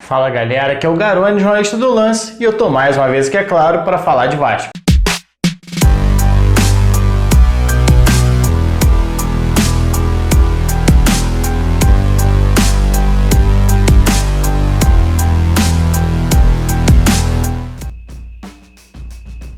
Fala galera, aqui é o Garone, jornalista do Lance, e eu tô mais uma vez aqui, é claro, para falar de Vasco.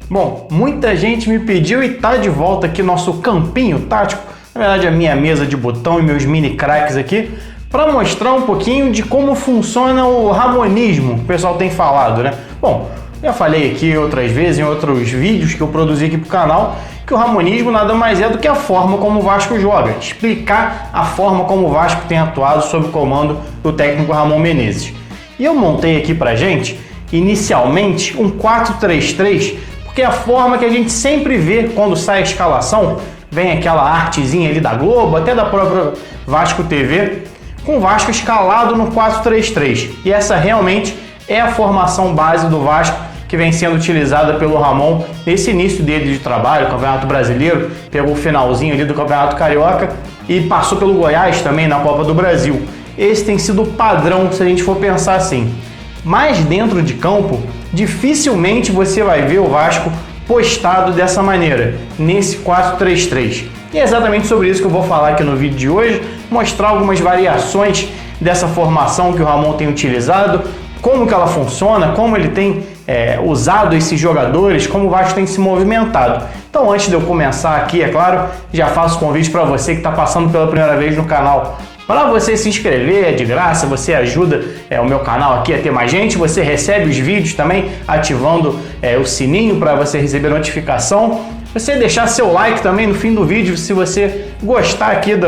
Bom, muita gente me pediu e tá de volta aqui nosso campinho tático, na verdade a minha mesa de botão e meus mini craques aqui, para mostrar um pouquinho de como funciona o ramonismo, que o pessoal tem falado, né? Bom, já falei aqui outras vezes em outros vídeos que eu produzi aqui pro canal, que o ramonismo nada mais é do que a forma como o Vasco joga, explicar a forma como o Vasco tem atuado sob o comando do técnico Ramon Menezes. E eu montei aqui pra gente, inicialmente, um 4-3-3, porque é a forma que a gente sempre vê quando sai a escalação, vem aquela artezinha ali da Globo, até da própria Vasco TV, com o Vasco escalado no 4-3-3. E essa realmente é a formação base do Vasco que vem sendo utilizada pelo Ramon nesse início dele de trabalho, Campeonato Brasileiro, pegou o finalzinho ali do Campeonato Carioca e passou pelo Goiás também na Copa do Brasil. Esse tem sido o padrão se a gente for pensar assim. Mas dentro de campo, dificilmente você vai ver o Vasco postado dessa maneira, nesse 4-3-3. E é exatamente sobre isso que eu vou falar aqui no vídeo de hoje, mostrar algumas variações dessa formação que o Ramon tem utilizado, como que ela funciona, como ele tem usado esses jogadores, como o Vasco tem se movimentado. Então, antes de eu começar aqui, é claro, já faço convite para você que está passando pela primeira vez no canal, para você se inscrever, é de graça, você ajuda o meu canal aqui a ter mais gente, você recebe os vídeos também ativando o sininho para você receber notificação, você deixar seu like também no fim do vídeo se você gostar aqui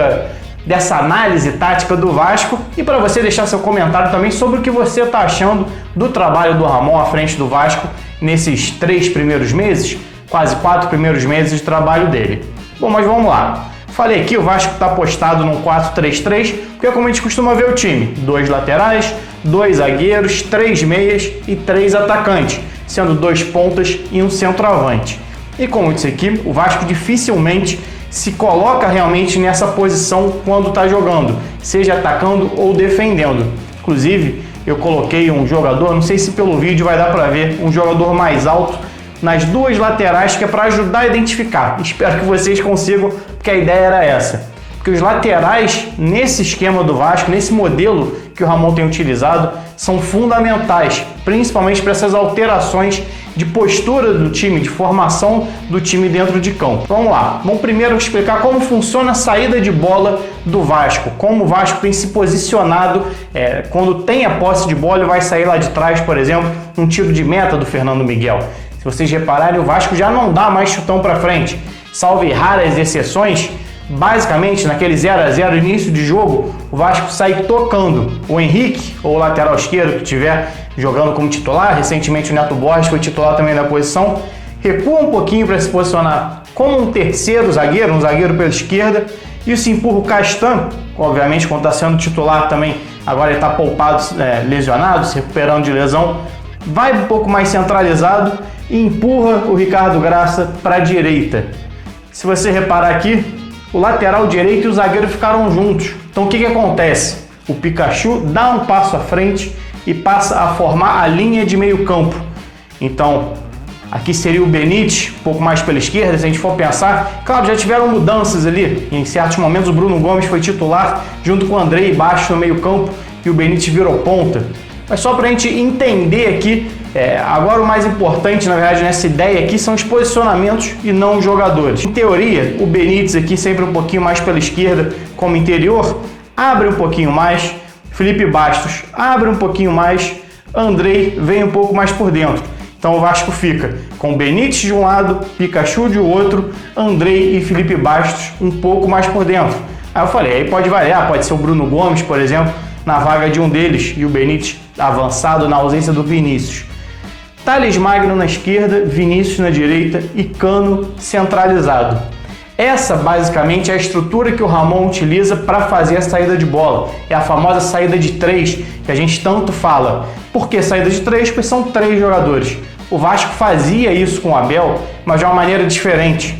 dessa análise tática do Vasco e para você deixar seu comentário também sobre o que você está achando do trabalho do Ramon à frente do Vasco nesses 3 primeiros meses, quase 4 primeiros meses de trabalho dele. Bom, mas vamos lá. Falei aqui, o Vasco está postado num 4-3-3, porque é como a gente costuma ver o time. 2 laterais, 2 zagueiros, 3 meias e 3 atacantes, sendo 2 pontas e um centroavante. E como eu disse aqui, o Vasco dificilmente se coloca realmente nessa posição quando está jogando, seja atacando ou defendendo. Inclusive, eu coloquei um jogador, não sei se pelo vídeo vai dar para ver, um jogador mais alto nas 2 laterais, que é para ajudar a identificar. Espero que vocês consigam, porque a ideia era essa. Porque os laterais, nesse esquema do Vasco, nesse modelo que o Ramon tem utilizado, são fundamentais, principalmente para essas alterações de postura do time, de formação do time dentro de campo. Vamos lá, vamos primeiro explicar como funciona a saída de bola do Vasco, como o Vasco tem se posicionado quando tem a posse de bola e vai sair lá de trás, por exemplo, um tiro de meta do Fernando Miguel. Se vocês repararem, o Vasco já não dá mais chutão para frente, salvo raras exceções. Basicamente, naquele 0-0 início de jogo, o Vasco sai tocando. O Henrique, ou o lateral esquerdo que estiver jogando como titular, recentemente o Neto Borges foi titular também na posição, recua um pouquinho para se posicionar como um terceiro zagueiro, um zagueiro pela esquerda, e se empurra o Castan, obviamente quando está sendo titular também, agora ele está poupado, lesionado, se recuperando de lesão, vai um pouco mais centralizado e empurra o Ricardo Graça para a direita. Se você reparar aqui, o lateral direito e o zagueiro ficaram juntos. Então o que acontece? O Pikachu dá um passo à frente e passa a formar a linha de meio campo. Então aqui seria o Benítez, um pouco mais pela esquerda, se a gente for pensar. Claro, já tiveram mudanças ali. Em certos momentos o Bruno Gomes foi titular junto com o Andrei Baixo no meio campo e o Benítez virou ponta. Mas só para a gente entender aqui, agora o mais importante, na verdade, nessa ideia aqui são os posicionamentos e não os jogadores. Em teoria, o Benítez aqui sempre um pouquinho mais pela esquerda como interior, abre um pouquinho mais, Felipe Bastos abre um pouquinho mais, Andrei vem um pouco mais por dentro. Então o Vasco fica com o Benítez de um lado, Pikachu de outro, Andrei e Felipe Bastos um pouco mais por dentro. Aí eu falei, aí pode variar, pode ser o Bruno Gomes, por exemplo, na vaga de um deles, e o Benítez avançado na ausência do Vinícius. Thales Magno na esquerda, Vinícius na direita e Cano centralizado. Essa basicamente é a estrutura que o Ramon utiliza para fazer a saída de bola. É a famosa saída de 3 que a gente tanto fala. Por que saída de 3? Porque são 3 jogadores. O Vasco fazia isso com o Abel, mas de uma maneira diferente.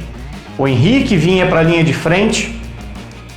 O Henrique vinha para a linha de frente,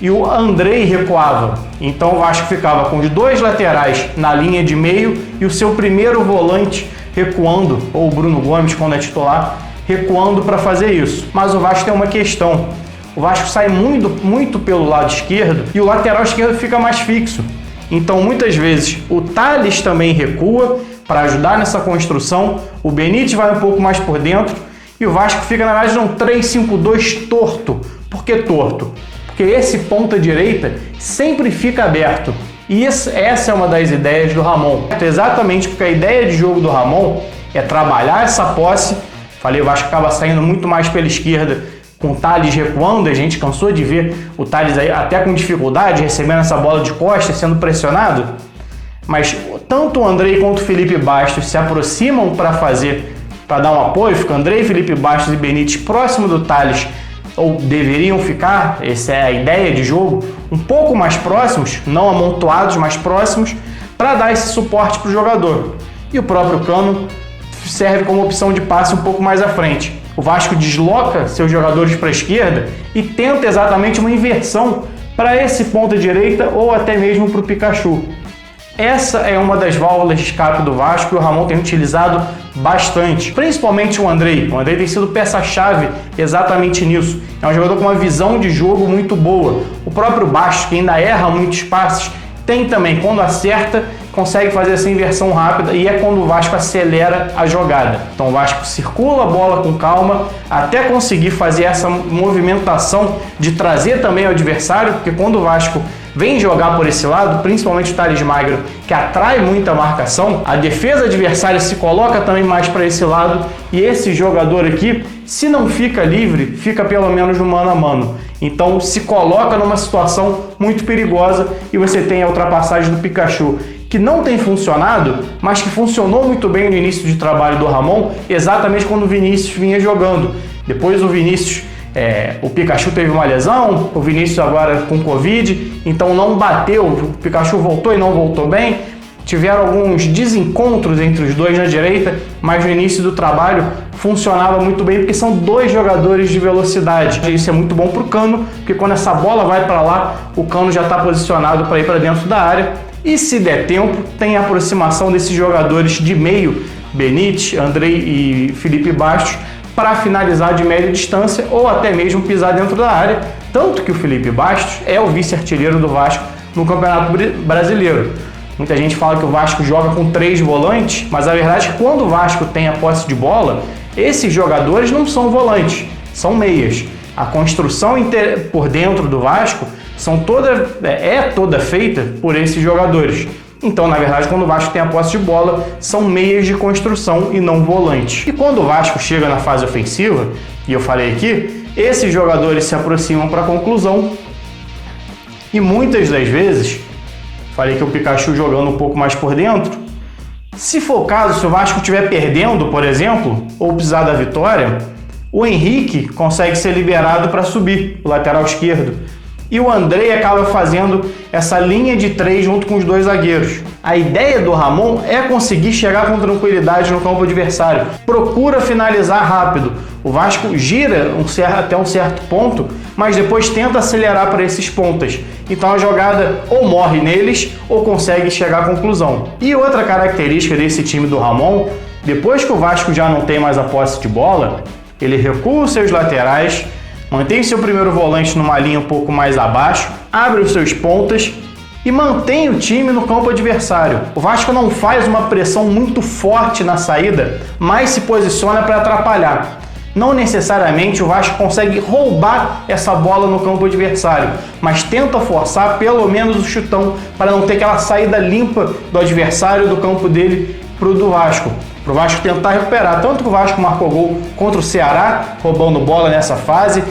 e o Andrei recuava. Então o Vasco ficava com os dois laterais na linha de meio e o seu primeiro volante recuando, ou o Bruno Gomes quando é titular, recuando para fazer isso. Mas o Vasco tem uma questão. O Vasco sai muito pelo lado esquerdo e o lateral esquerdo fica mais fixo. Então muitas vezes o Thales também recua para ajudar nessa construção, o Benítez vai um pouco mais por dentro e o Vasco fica na verdade num 3-5-2 torto. Por que torto? Porque esse ponta direita sempre fica aberto. E essa é uma das ideias do Ramon. Exatamente porque a ideia de jogo do Ramon é trabalhar essa posse. Falei, o Vasco acaba saindo muito mais pela esquerda com o Thales recuando. A gente cansou de ver o Thales aí até com dificuldade, recebendo essa bola de costas, sendo pressionado. Mas tanto o Andrei quanto o Felipe Bastos se aproximam para dar um apoio. Fica Andrei, Felipe Bastos e Benítez próximo do Thales, ou deveriam ficar, essa é a ideia de jogo, um pouco mais próximos, não amontoados, mas próximos, para dar esse suporte para o jogador. E o próprio Cano serve como opção de passe um pouco mais à frente. O Vasco desloca seus jogadores para a esquerda e tenta exatamente uma inversão para esse ponta direita ou até mesmo para o Pikachu. Essa é uma das válvulas de escape do Vasco e o Ramon tem utilizado bastante, principalmente o Andrei. O Andrei tem sido peça-chave exatamente nisso. É um jogador com uma visão de jogo muito boa. O próprio Bastos, que ainda erra muitos passes, tem também, quando acerta, consegue fazer essa inversão rápida e é quando o Vasco acelera a jogada. Então o Vasco circula a bola com calma até conseguir fazer essa movimentação de trazer também o adversário, porque quando o Vasco vem jogar por esse lado, principalmente o Thales Magno, que atrai muita marcação, a defesa adversária se coloca também mais para esse lado e esse jogador aqui, se não fica livre, fica pelo menos no mano a mano. Então se coloca numa situação muito perigosa e você tem a ultrapassagem do Pikachu, que não tem funcionado, mas que funcionou muito bem no início de trabalho do Ramon, exatamente quando o Vinícius vinha jogando. Depois o Vinícius, o Pikachu teve uma lesão, o Vinícius agora com Covid, então não bateu, o Pikachu voltou e não voltou bem. Tiveram alguns desencontros entre os dois na direita, mas no início do trabalho funcionava muito bem, porque são dois jogadores de velocidade. Isso é muito bom para o Cano, porque quando essa bola vai para lá, o Cano já está posicionado para ir para dentro da área. E se der tempo, tem a aproximação desses jogadores de meio, Benítez, Andrei e Felipe Bastos, para finalizar de média distância ou até mesmo pisar dentro da área. Tanto que o Felipe Bastos é o vice-artilheiro do Vasco no Campeonato Brasileiro. Muita gente fala que o Vasco joga com 3 volantes, mas a verdade é que quando o Vasco tem a posse de bola, esses jogadores não são volantes, são meias. A construção por dentro do Vasco é toda feita por esses jogadores. Então, na verdade, quando o Vasco tem a posse de bola, são meias de construção e não volantes. E quando o Vasco chega na fase ofensiva, e eu falei aqui, esses jogadores se aproximam para a conclusão e muitas das vezes, falei que o Pikachu jogando um pouco mais por dentro, se for o caso, se o Vasco estiver perdendo, por exemplo, ou precisar da vitória, o Henrique consegue ser liberado para subir, o lateral esquerdo. E o Andrei acaba fazendo essa linha de 3 junto com os dois zagueiros. A ideia do Ramon é conseguir chegar com tranquilidade no campo adversário. Procura finalizar rápido. O Vasco gira até um certo ponto, mas depois tenta acelerar para esses pontas. Então a jogada ou morre neles ou consegue chegar à conclusão. E outra característica desse time do Ramon, depois que o Vasco já não tem mais a posse de bola, ele recua os seus laterais, mantém seu primeiro volante numa linha um pouco mais abaixo, abre os seus pontas e mantém o time no campo adversário. O Vasco não faz uma pressão muito forte na saída, mas se posiciona para atrapalhar. Não necessariamente o Vasco consegue roubar essa bola no campo adversário, mas tenta forçar pelo menos o chutão para não ter aquela saída limpa do adversário do campo dele para o do Vasco. Para o Vasco tentar recuperar. Tanto que o Vasco marcou gol contra o Ceará, roubando bola nessa fase,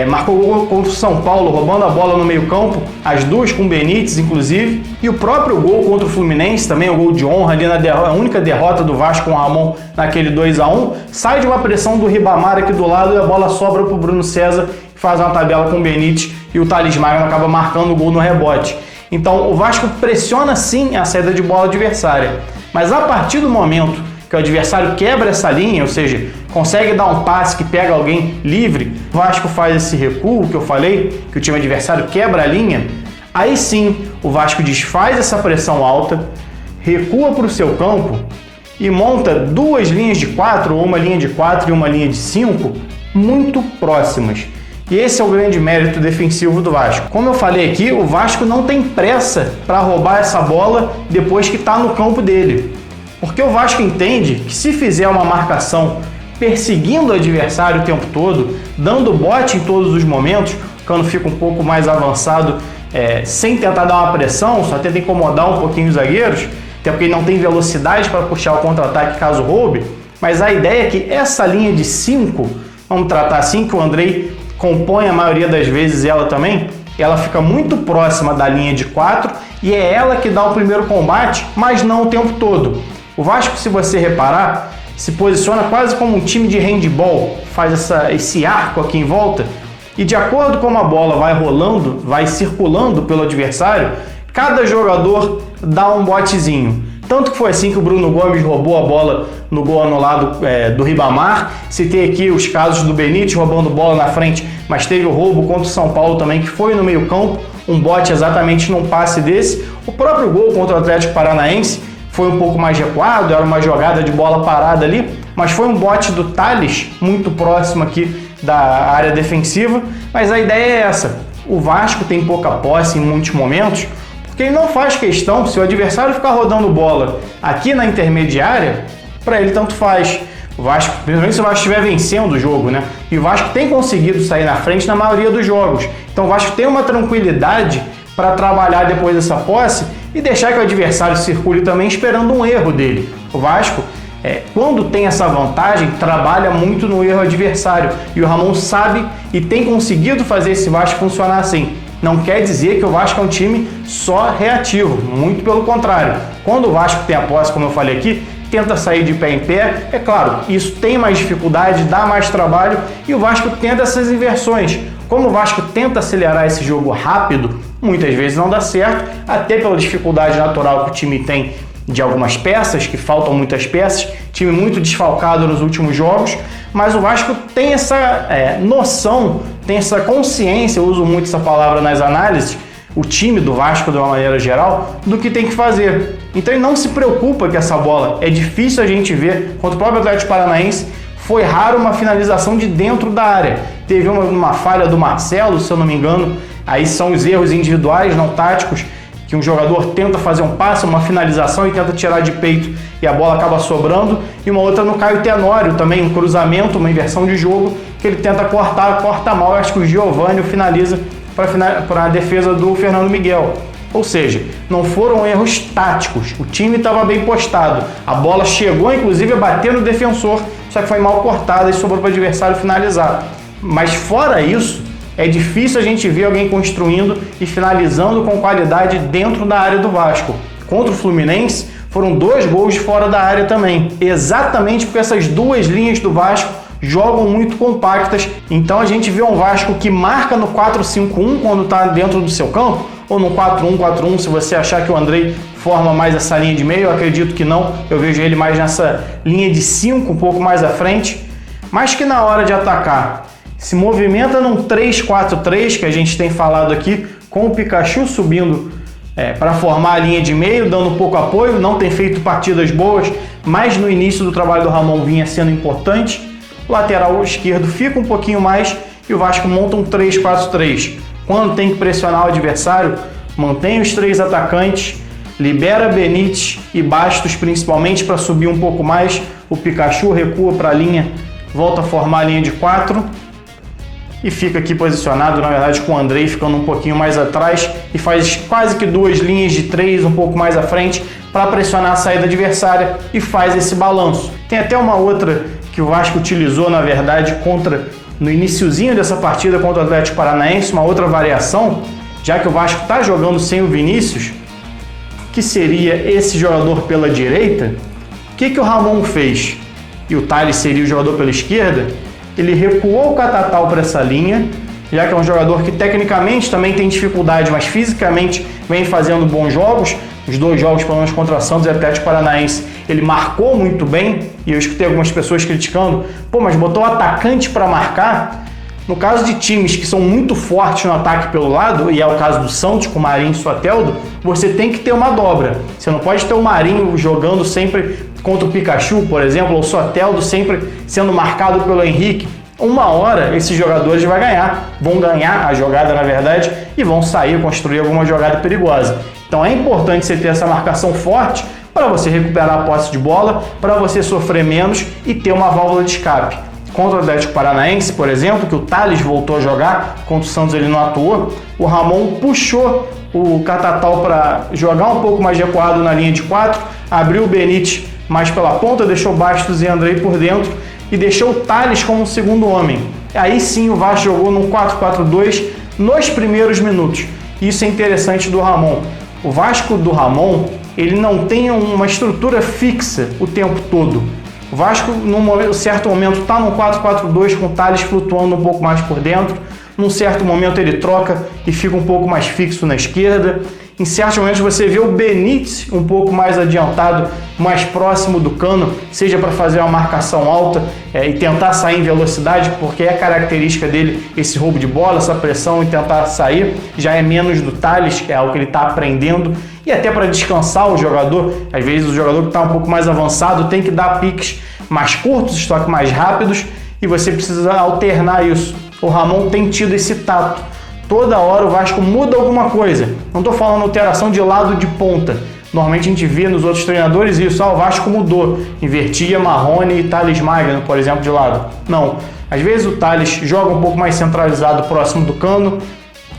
marcou gol contra o São Paulo, roubando a bola no meio campo, as duas com o Benítez, inclusive, e o próprio gol contra o Fluminense, também o gol de honra ali a única derrota do Vasco com o Ramon naquele 2-1, sai de uma pressão do Ribamar aqui do lado e a bola sobra para o Bruno César, que faz uma tabela com o Benítez e o Thales Magno acaba marcando o gol no rebote. Então o Vasco pressiona sim a saída de bola adversária, mas a partir do momento que o adversário quebra essa linha, ou seja, consegue dar um passe que pega alguém livre, o Vasco faz esse recuo que eu falei, que o time adversário quebra a linha, aí sim o Vasco desfaz essa pressão alta, recua para o seu campo e monta duas linhas de 4, ou uma linha de 4 e uma linha de 5, muito próximas. E esse é o grande mérito defensivo do Vasco. Como eu falei aqui, o Vasco não tem pressa para roubar essa bola depois que está no campo dele. Porque o Vasco entende que se fizer uma marcação perseguindo o adversário o tempo todo, dando bote em todos os momentos, quando fica um pouco mais avançado, sem tentar dar uma pressão, só tenta incomodar um pouquinho os zagueiros, até porque ele não tem velocidade para puxar o contra-ataque caso roube, mas a ideia é que essa linha de 5, vamos tratar assim, que o Andrei compõe a maioria das vezes ela também, ela fica muito próxima da linha de 4 e é ela que dá o primeiro combate, mas não o tempo todo. O Vasco, se você reparar, se posiciona quase como um time de handball, faz esse arco aqui em volta e de acordo com como a bola vai rolando, vai circulando pelo adversário, cada jogador dá um botezinho. Tanto que foi assim que o Bruno Gomes roubou a bola no gol anulado do Ribamar. Citei aqui os casos do Benítez roubando bola na frente, mas teve o roubo contra o São Paulo também, que foi no meio campo, um bote exatamente num passe desse. O próprio gol contra o Atlético Paranaense foi um pouco mais recuado, era uma jogada de bola parada ali, mas foi um bote do Thales, muito próximo aqui da área defensiva. Mas a ideia é essa, o Vasco tem pouca posse em muitos momentos, porque ele não faz questão, se o adversário ficar rodando bola aqui na intermediária, para ele tanto faz. O Vasco, principalmente se o Vasco estiver vencendo o jogo, né? E o Vasco tem conseguido sair na frente na maioria dos jogos. Então o Vasco tem uma tranquilidade para trabalhar depois dessa posse e deixar que o adversário circule também esperando um erro dele. O Vasco, quando tem essa vantagem, trabalha muito no erro adversário. E o Ramon sabe e tem conseguido fazer esse Vasco funcionar assim. Não quer dizer que o Vasco é um time só reativo, muito pelo contrário. Quando o Vasco tem a posse, como eu falei aqui, tenta sair de pé em pé, é claro, isso tem mais dificuldade, dá mais trabalho e o Vasco tenta essas inversões. Como o Vasco tenta acelerar esse jogo rápido, muitas vezes não dá certo, até pela dificuldade natural que o time tem de algumas peças, que faltam muitas peças, time muito desfalcado nos últimos jogos, mas o Vasco tem essa noção, tem essa consciência, eu uso muito essa palavra nas análises, o time do Vasco de uma maneira geral, do que tem que fazer. Então ele não se preocupa que essa bola, é difícil a gente ver, contra o próprio Atlético Paranaense, foi raro uma finalização de dentro da área. Teve uma falha do Marcelo, se eu não me engano, aí são os erros individuais, não táticos, que um jogador tenta fazer um passe, uma finalização e tenta tirar de peito e a bola acaba sobrando, e uma outra no Caio Tenório, também um cruzamento, uma inversão de jogo, que ele tenta corta mal, eu acho que o Giovani finaliza para a defesa do Fernando Miguel. Ou seja, não foram erros táticos, o time estava bem postado, a bola chegou inclusive a bater no defensor, só que foi mal cortada e sobrou para o adversário finalizar. Mas fora isso, é difícil a gente ver alguém construindo e finalizando com qualidade dentro da área do Vasco. Contra o Fluminense, foram 2 gols de fora da área também. Exatamente porque essas duas linhas do Vasco jogam muito compactas. Então a gente vê um Vasco que marca no 4-5-1 quando está dentro do seu campo, ou no 4-1-4-1, se você achar que o Andrei forma mais essa linha de meio, eu acredito que não. Eu vejo ele mais nessa linha de 5, um pouco mais à frente. Mas que na hora de atacar se movimenta num 3-4-3, que a gente tem falado aqui, com o Pikachu subindo para formar a linha de meio, dando um pouco apoio, não tem feito partidas boas, mas no início do trabalho do Ramon vinha sendo importante. O lateral esquerdo fica um pouquinho mais e o Vasco monta um 3-4-3. Quando tem que pressionar o adversário, mantém os 3 atacantes, libera Benítez e Bastos principalmente para subir um pouco mais, o Pikachu recua para a linha, volta a formar a linha de 4 e fica aqui posicionado, na verdade, com o Andrei ficando um pouquinho mais atrás e faz quase que 2 linhas de 3 um pouco mais à frente para pressionar a saída adversária e faz esse balanço. Tem até uma outra que o Vasco utilizou, na verdade, no iniciozinho dessa partida contra o Atlético Paranaense, uma outra variação, já que o Vasco está jogando sem o Vinícius, que seria esse jogador pela direita. O que o Ramon fez? E o Thales seria o jogador pela esquerda. Ele recuou o Catatal para essa linha, já que é um jogador que tecnicamente também tem dificuldade, mas fisicamente vem fazendo bons jogos, os 2 jogos, pelo menos contra Santos e Atlético Paranaense, ele marcou muito bem, e eu escutei algumas pessoas criticando, pô, mas botou o atacante para marcar. No caso de times que são muito fortes no ataque pelo lado, e é o caso do Santos com o Marinho e Soteldo, você tem que ter uma dobra. Você não pode ter o Marinho jogando sempre contra o Pikachu, por exemplo, ou o Soteldo sempre sendo marcado pelo Henrique. Uma hora esses jogadores vão ganhar a jogada, na verdade, e vão sair, construir alguma jogada perigosa. Então é importante você ter essa marcação forte para você recuperar a posse de bola, para você sofrer menos e ter uma válvula de escape. Contra o Atlético Paranaense, por exemplo, que o Thales voltou a jogar, contra o Santos ele não atuou, o Ramon puxou o Catatal para jogar um pouco mais recuado na linha de 4, abriu o Benítez mais pela ponta, deixou Bastos e Andrei por dentro e deixou o Thales como segundo homem. Aí sim o Vasco jogou num 4-4-2 nos primeiros minutos. Isso é interessante do Ramon. O Vasco do Ramon, ele não tem uma estrutura fixa o tempo todo. O Vasco, num certo momento, está no 4-4-2 com o Thales flutuando um pouco mais por dentro. Num certo momento ele troca e fica um pouco mais fixo na esquerda. Em certos momentos você vê o Benítez um pouco mais adiantado, mais próximo do Cano, seja para fazer uma marcação alta e tentar sair em velocidade, porque é característica dele esse roubo de bola, essa pressão e tentar sair. Já é menos do Thales, que é algo que ele está aprendendo. E até para descansar o jogador, às vezes o jogador que está um pouco mais avançado tem que dar piques mais curtos, estoques mais rápidos, e você precisa alternar isso. O Ramon tem tido esse tato. Toda hora o Vasco muda alguma coisa. Não estou falando alteração de lado de ponta. Normalmente a gente vê nos outros treinadores isso. O Vasco mudou. Invertia Marrone e Thales Magno, por exemplo, de lado. Não. Às vezes o Thales joga um pouco mais centralizado próximo do Cano.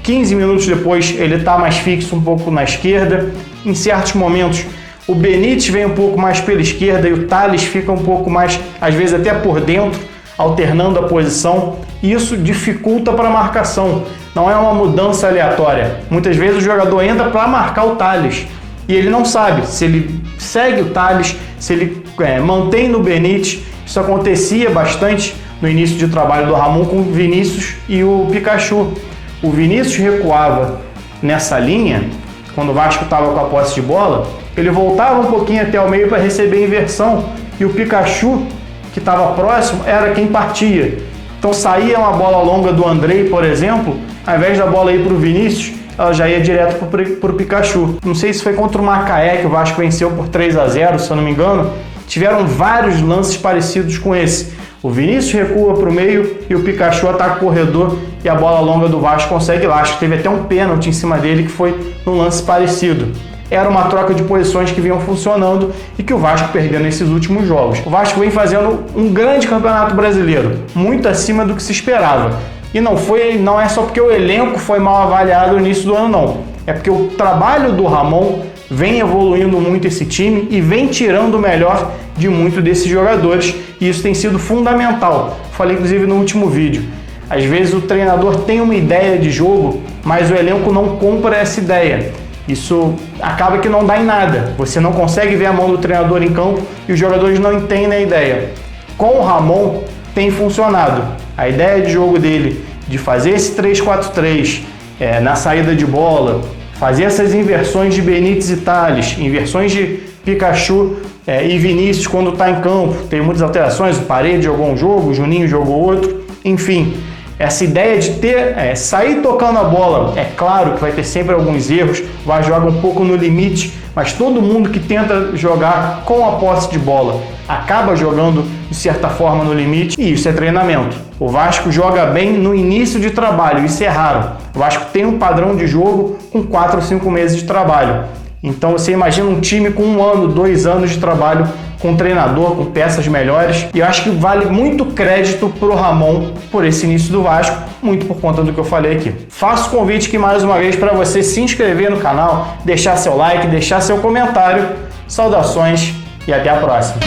15 minutos depois ele está mais fixo um pouco na esquerda. Em certos momentos o Benítez vem um pouco mais pela esquerda e o Thales fica um pouco mais, às vezes até por dentro, alternando a posição. Isso dificulta para a marcação. Não é uma mudança aleatória. Muitas vezes o jogador entra para marcar o Thales e ele não sabe se ele segue o Thales, se ele mantém no Benítez. Isso acontecia bastante no início de trabalho do Ramon com o Vinícius e o Pikachu. O Vinícius recuava nessa linha, quando o Vasco estava com a posse de bola, ele voltava um pouquinho até o meio para receber a inversão, e o Pikachu, que estava próximo, era quem partia. Então saía uma bola longa do Andrei, por exemplo, ao invés da bola ir para o Vinícius, ela já ia direto para o Pikachu. Não sei se foi contra o Macaé que o Vasco venceu por 3-0, se eu não me engano. Tiveram vários lances parecidos com esse. O Vinícius recua para o meio e o Pikachu ataca o corredor e a bola longa do Vasco consegue lá. Acho que teve até um pênalti em cima dele que foi num lance parecido. Era uma troca de posições que vinham funcionando e que o Vasco perdeu nesses últimos jogos. O Vasco vem fazendo um grande campeonato brasileiro, muito acima do que se esperava. E não é só porque o elenco foi mal avaliado no início do ano, não. É porque o trabalho do Ramon vem evoluindo muito esse time e vem tirando o melhor de muitos desses jogadores. E isso tem sido fundamental. Falei inclusive no último vídeo. Às vezes o treinador tem uma ideia de jogo, mas o elenco não compra essa ideia. Isso acaba que não dá em nada. Você não consegue ver a mão do treinador em campo e os jogadores não entendem a ideia. Com o Ramon tem funcionado. A ideia de jogo dele de fazer esse 3-4-3 na saída de bola, fazer essas inversões de Benítez e Thales, inversões de Pikachu e Vinícius quando está em campo. Tem muitas alterações, o Paredes jogou um jogo, o Juninho jogou outro, enfim. Essa ideia de sair tocando a bola, é claro que vai ter sempre alguns erros, vai jogar um pouco no limite, mas todo mundo que tenta jogar com a posse de bola acaba jogando de certa forma no limite, e isso é treinamento. O Vasco joga bem no início de trabalho, isso é raro. O Vasco tem um padrão de jogo com 4 ou 5 meses de trabalho. Então você imagina um time com 1 ano, 2 anos de trabalho, com treinador, com peças melhores. E eu acho que vale muito crédito pro Ramon por esse início do Vasco, muito por conta do que eu falei aqui. Faço o convite aqui mais uma vez para você se inscrever no canal, deixar seu like, deixar seu comentário. Saudações e até a próxima.